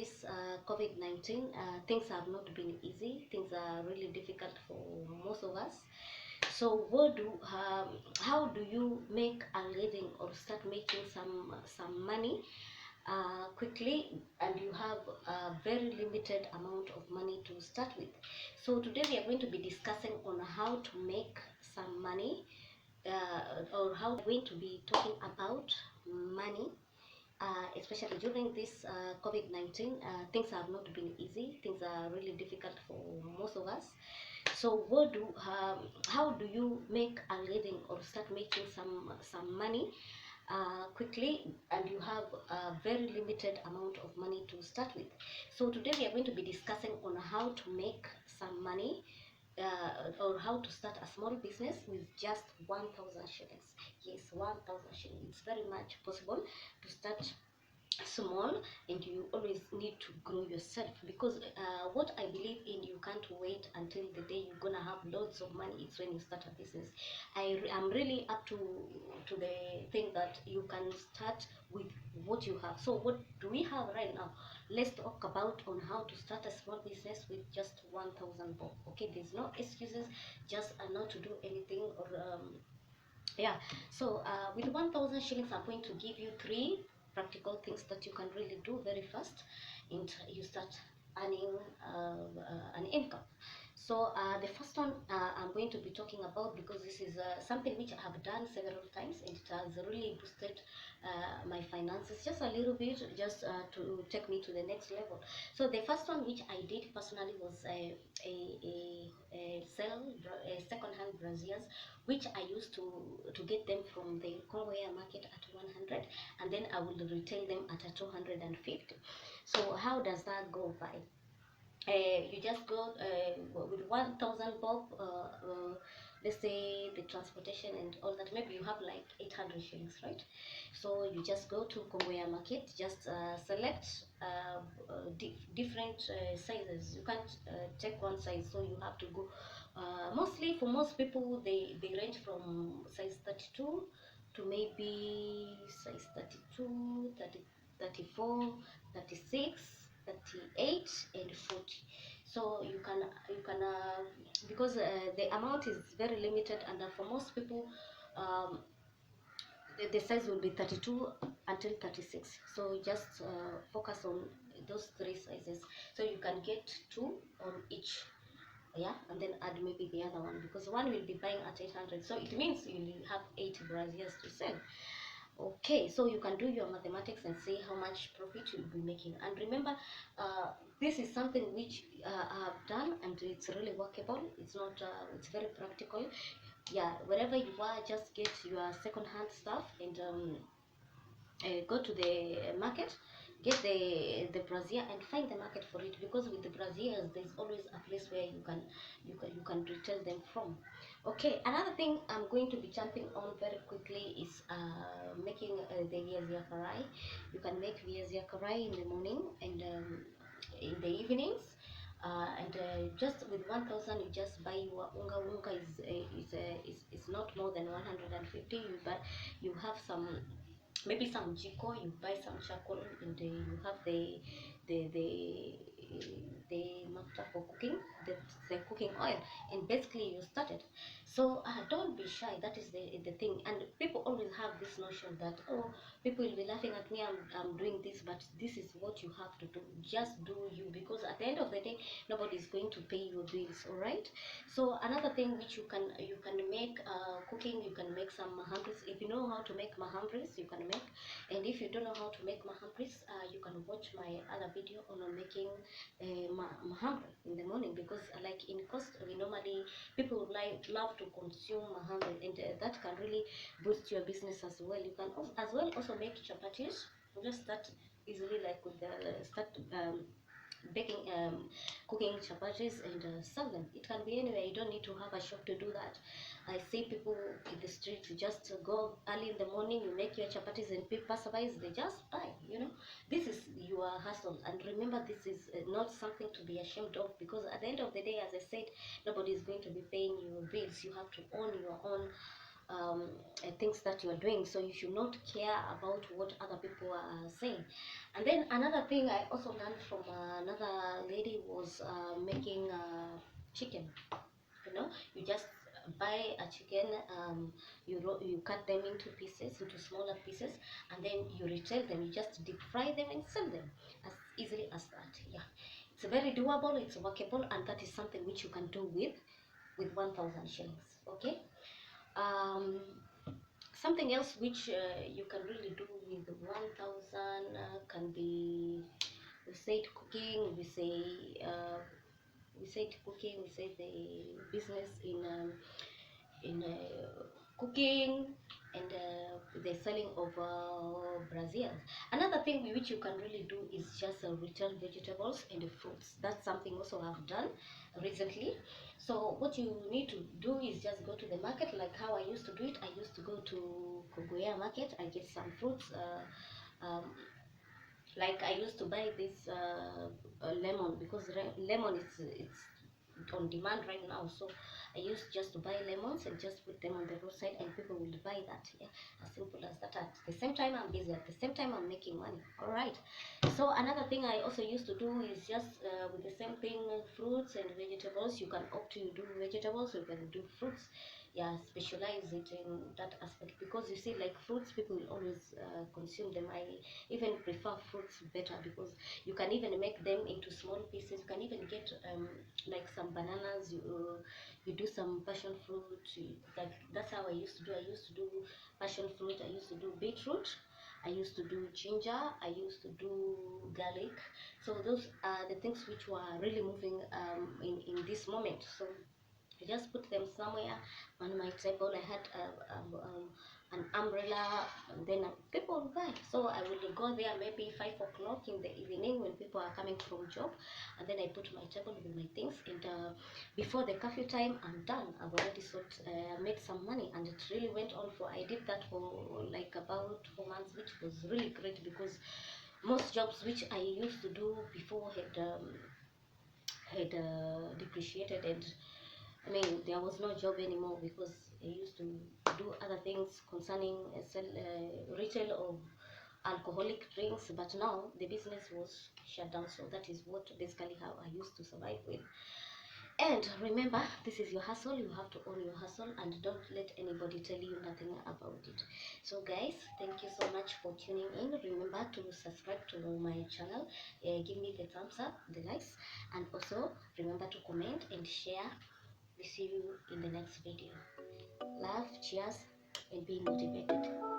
this COVID-19, things have not been easy. Things are really difficult for most of us. So how do you make a living or start making some money quickly, and you have a very limited amount of money to start with? So today we are going to be discussing on how to make some money, or how we're going to be talking about money, especially during this COVID-19. Things have not been easy. Things are really difficult for most of us. So how do you make a living or start making some money quickly, and you have a very limited amount of money to start with? So today we are going to be discussing on how to make some money, or how to start a small business with just 1,000 shillings. Yes, 1,000 shillings. It's very much possible to start small, and you always need to grow yourself, because what I believe in, you can't wait until the day you're gonna have loads of money. It's when you start a business. I'm really up to the thing that you can start with what you have. So what do we have right now? Let's talk about on how to start a small business with just 1,000 bob. Okay, there's no excuses, just not to do anything, or yeah. So with 1,000 shillings, I'm going to give you three practical things that you can really do very fast, and you start earning an income. So the first one I'm going to be talking about, because this is something which I have done several times, and it has really boosted my finances just a little bit, just to take me to the next level. So the first one which I did personally was sell second-hand braziers, which I used to get them from the Congo market at 100, and then I will retail them at a 250. So how does that go by? You just go with 1,000 bob, let's say the transportation and all that, maybe you have like 800 shillings, right? So you just go to Congo market, just select different sizes. You can't take one size, so you have to go, mostly for most people, they range from size 32 to maybe size 32, 30, 34, 36, 38 and 40. So you can because the amount is very limited, and for most people, um, the size will be 32 until 36. So just focus on those three sizes, so you can get two on each. Yeah, and then add maybe the other one, because one will be buying at 800, so it means you will have 8 braziers to sell. Okay, so you can do your mathematics and see how much profit you'll be making. And remember, this is something which I have done, and it's really workable. It's not, it's very practical. Yeah, wherever you are, just get your second-hand stuff, and go to the market, get the brazier, and find the market for it, because with the braziers there's always a place where you can retail them from. Okay, another thing I'm going to be jumping on very quickly is making the viazi karai. You can make viazi karai in the morning and in the evenings, and just with 1,000 you just buy your unga is not more than 150. You have some, maybe some jiko, you buy some charcoal, and you have the mafuta for cooking, the cooking oil, and basically you started. So don't be shy. That is the thing. And people always have this notion that, oh, people will be laughing at me, I'm doing this, but this is what you have to do. Just do you, because at the end of the day, nobody is going to pay your bills. All right. So another thing which you can make, cooking, you can make some mahambris. If you know how to make mahambris, you can make. And if you don't know how to make mahambris, you can watch my other video on making mahambri in the morning, because like in cost, we normally, people love to consume mahambri, and that can really boost your business as well. You can also make chapatis. Just start easily, like with the start baking, cooking chapatis, and sell them. It can be anywhere. You don't need to have a shop to do that. I see people in the street, you just go early in the morning, you make your chapatis, and people passerbys, they just buy. This is your hustle. And remember, this is not something to be ashamed of, because at the end of the day, as I said, nobody is going to be paying your bills. You have to own your own things that you are doing. So you should not care about what other people are saying. And then another thing I also learned from another lady was making chicken. You know, you just buy a chicken, you cut them into pieces, into smaller pieces, and then you retail them. You just deep fry them and sell them as easily as that. Yeah, it's very doable, it's workable, and that is something which you can do with 1,000 shillings. Okay. um Something else which you can really do with 1,000 can be, we said cooking, we said cooking, we said the business in cooking, and the selling of Brazil. Another thing which you can really do is just retail vegetables and fruits. That's something also I've done recently. So what you need to do is just go to the market, like how I used to do it. I used to go to Kogoya market. I get some fruits. Like I used to buy this lemon, because lemon is it's on demand right now. So I used just to buy lemons and just put them on the roadside, and people will buy that. Yeah, as simple as that. At the same time I'm busy, at the same time I'm making money. All right. So another thing I also used to do is just with the same thing, fruits and vegetables. You can opt to do vegetables, you can do fruits. Yeah, specialize it in that aspect, because you see, like fruits, people will always consume them. I even prefer fruits better, because you can even make them into small pieces. You can even get like some bananas, you do some passion fruit. Like that's how I used to do. I used to do passion fruit, I used to do beetroot, I used to do ginger, I used to do garlic. So those are the things which were really moving in this moment. So I just put them somewhere on my table. I had an umbrella, and then people would buy. So I would go there maybe 5 o'clock in the evening when people are coming from job, and then I put my table with my things. And before the curfew time, I'm done. I've already made some money, and it really went on for. I did that for like about 4 months, which was really great, because most jobs which I used to do before had depreciated, and I mean, there was no job anymore, because I used to do other things concerning retail of alcoholic drinks, but now the business was shut down. So that is what basically how I used to survive with. And remember, this is your hustle. You have to own your hustle, and don't let anybody tell you nothing about it. So guys, thank you so much for tuning in. Remember to subscribe to my channel, give me the thumbs up, the likes, and also remember to comment and share. We see you in the next video. Love, cheers, and be motivated.